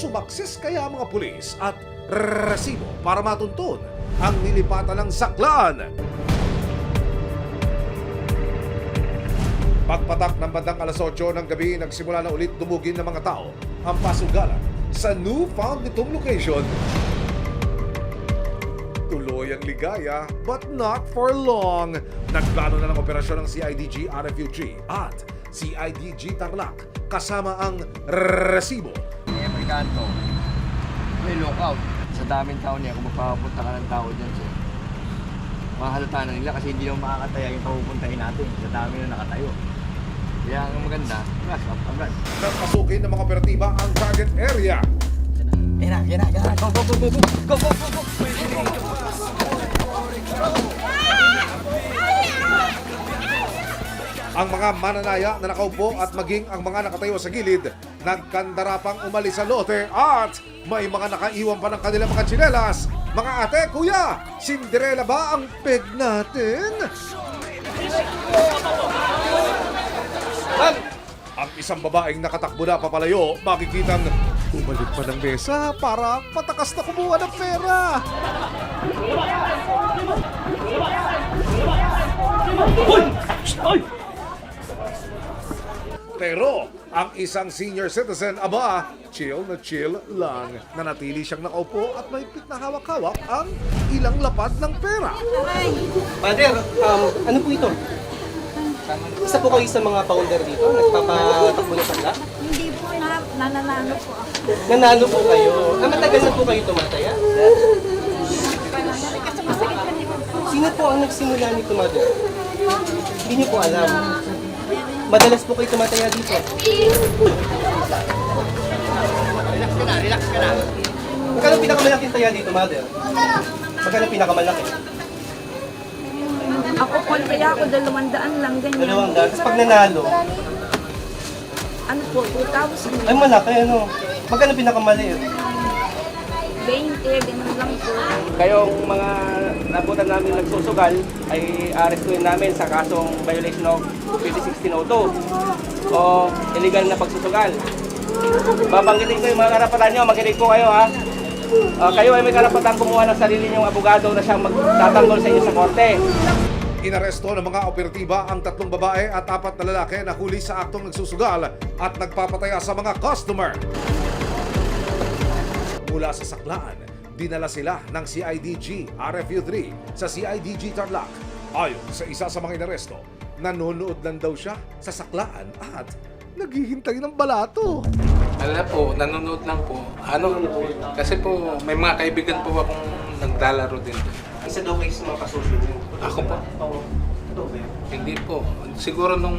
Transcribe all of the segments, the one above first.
Sumaksis kaya ang mga pulis at resibo para matuntun ang nilipatan ng saklan. Pagpatak ng bandang alas 8 ng gabi, nagsimula na ulit dumugin ng mga tao ang pasugalan sa newfound nitong location. Tuloy ang ligaya, but not for long. Nagplano na ng operasyon ng CIDG RFUG at CIDG Tarlac kasama ang resibo. Every kanto, may lookout. Sa daming tao niya, kung mapapunta ka ng tao dyan, sir, mahalata na nila kasi hindi naman makakataya yung papupuntahin natin. Sa dami na nakatayo. Kaya ang maganda, rush up agad. Nagpasukin ng mga operatiba ang target area. Yan na. Go, go, go, go, go. Go, go, go, go. Ang mga mananaya na nakaupo at maging ang mga nakatayo sa gilid, nagkandarapang umalis sa lote at may mga nakaiwan pa ng kanilang mga tsinelas. Mga ate, kuya, Cinderella ba ang peg natin? Ang isang babaeng nakatakbo na papalayo, makikitang bumalik pa ng mesa para patakas na kumuha ng pera. Pero ang isang senior citizen, aba, chill na chill lang. Nanatili siyang nakaupo at may na hawak-hawak ang ilang lapad ng pera. Father, ano po ito? Isa po kayo sa mga founder dito? Nagpapatakbo na sangla? Hindi po nananalo po ako. Nanalo po kayo. Matagal na po kayo tumataya? Kasi masakit pa din po. Sino po ang nagsimula nito, Mother? Hindi niyo po alam. Madalas po kayo tumataya dito. Relax ka na. Magkano pinakamalaking taya dito, Mother? Magkano pinakamalaki? Ako kaya ako 200 lang ganyan. 200. Tapos pag nanalo, Ano po, 2,000. ay malaki, ano? Magkano pinakamaliit? 20, ganun lang po. Kayong mga nabutan namin nagsusugal ay arestuin namin sa kasong violation of 2016-02 o illegal na pagsusugal. Babanggitin ko yung mga karapatan nyo, makinig po kayo ha. Kayo ay may karapatan kumuha ng sarili nyong abogado na siyang magtatanggol sa inyo sa korte. Inaresto ng mga operatiba ang 3 babae at 4 na lalaki na huli sa aktong nagsusugal at nagpapataya sa mga customer. Mula sa saklaan, dinala sila ng CIDG RFU3 sa CIDG Tarlac. Ayon sa isa sa mga inaresto, nanonood lang daw siya sa saklaan at naghihintay ng balato. Wala po, nanonood lang po. Kasi po, may mga kaibigan po akong naglalaro din. Isa daw kayo sa mga kasosyo niyo. Ako po? Oo. Ito ba? Hindi po. Siguro nung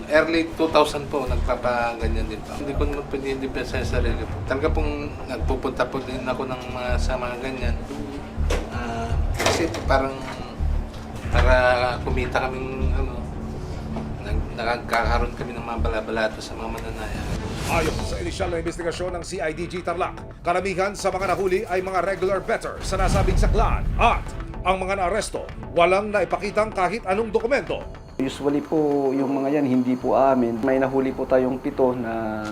early 2000 po, nagpapaganyan din po. Hindi ko naman pwede i-depensa sa sarili po. Talaga pong nagpupunta po din ako ng mga sa mga ganyan. Kasi parang para kumita kaming nakakaroon kami ng mga balabalato sa mga mananaya. Ayon sa inisyal na investigasyon ng CIDG Tarlac, karamihan sa mga nahuli ay mga regular better sa nasabing saklan at ang mga naaresto walang naipakitang kahit anong dokumento. Usually po yung mga yan hindi po amin. May nahuli po tayong 7 na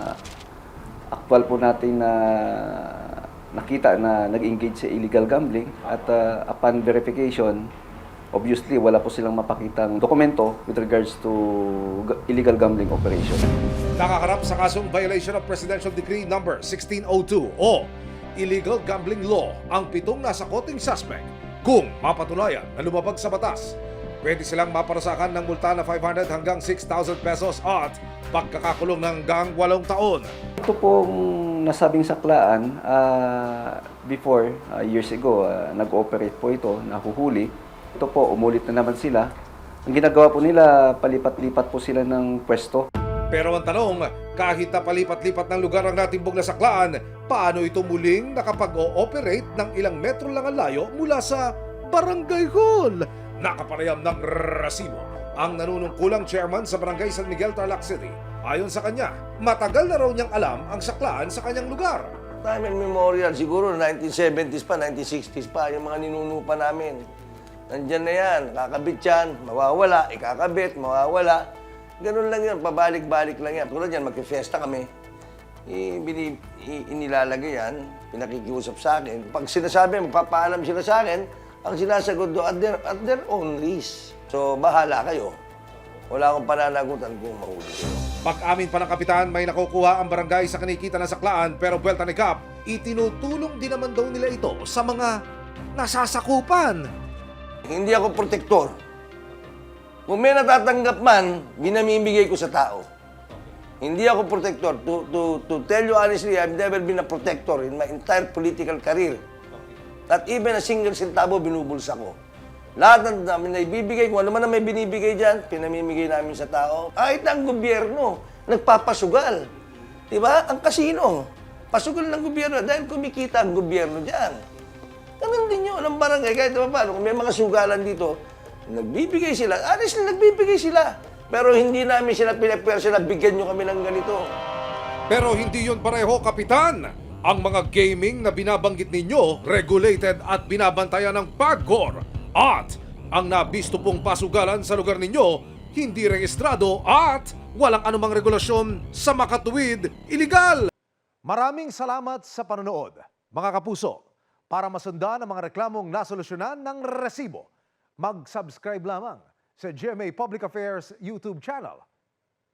actual po natin na nakita na nag-engage sa illegal gambling at upon verification, obviously wala po silang mapakitang dokumento with regards to illegal gambling operation. Nakaharap sa kasong violation of Presidential Decree No. 1602 o Illegal Gambling Law ang 7 nasa koting suspect. Kung mapatunayan na lumabag sa batas, pwede silang maparasakan ng multa na 500 hanggang 6,000 pesos at pagkakakulong ng hanggang 8 taon. Ito pong nasabing saklaan, before, years ago, nag-ooperate po ito, nahuhuli. Ito po, umulit na naman sila. Ang ginagawa po nila, palipat-lipat po sila ng pwesto. Pero ang tanong, kahit na palipat-lipat ng lugar ang natimbog na saklaan, paano ito muling nakapag-ooperate ng ilang metro lang ang layo mula sa Barangay Hall? Nakapanayam ng resibo ang nanunungkulang chairman sa Barangay San Miguel, Tarlac City. Ayon sa kanya, matagal na raw niyang alam ang saklaan sa kanyang lugar. Time immemorial, siguro 1970s pa, 1960s pa, yung mga ninuno pa namin. Nandyan na yan, kakabit yan, mawawala, ikakabit, mawawala. Ganun lang yan, pabalik-balik lang yan. Tulad yan, magki-fiesta kami. inilalagay yan, pinakikiusap sa akin. Pag sinasabi, magpapaalam sila sa akin, ang sinasagot do at their own risk. So, bahala kayo. Wala akong pananagutan kung mahuli kayo. Pag-amin pa ng kapitan, may nakukuha ang barangay sa kinikita ng saklaan pero buwelta ni Kap, itinutulong din naman daw nila ito sa mga nasasakupan. Hindi ako protektor. Kung may natatanggap man, binamimigay ko sa tao. Hindi ako protector. To tell you honestly, I've never been a protector in my entire political career. Not even a single centavo binubulsa ko. Lahat ng namin na ibibigay, kung ano man na may binibigay dyan, pinamimigay namin sa tao. Kahit ang gobyerno, nagpapasugal. Diba? Ang kasino, pasugal ng gobyerno dahil kumikita ang gobyerno dyan. Ganun din yun, ang barangay, kahit paano, kung may mga sugalan dito, nagbibigay sila. Honestly, nagbibigay sila. Pero hindi namin sila pinapwersa na bigyan nyo kami ng ganito. Pero hindi yun pareho, kapitan. Ang mga gaming na binabanggit ninyo, regulated at binabantayan ng PAGCOR. At ang nabisto pong pasugalan sa lugar ninyo, hindi rehistrado at walang anumang regulasyon sa makatuwid, iligal. Maraming salamat sa panonood, mga kapuso. Para masundan ang mga reklamong nasolusyonan ng resibo, mag-subscribe lamang sa GMA Public Affairs YouTube channel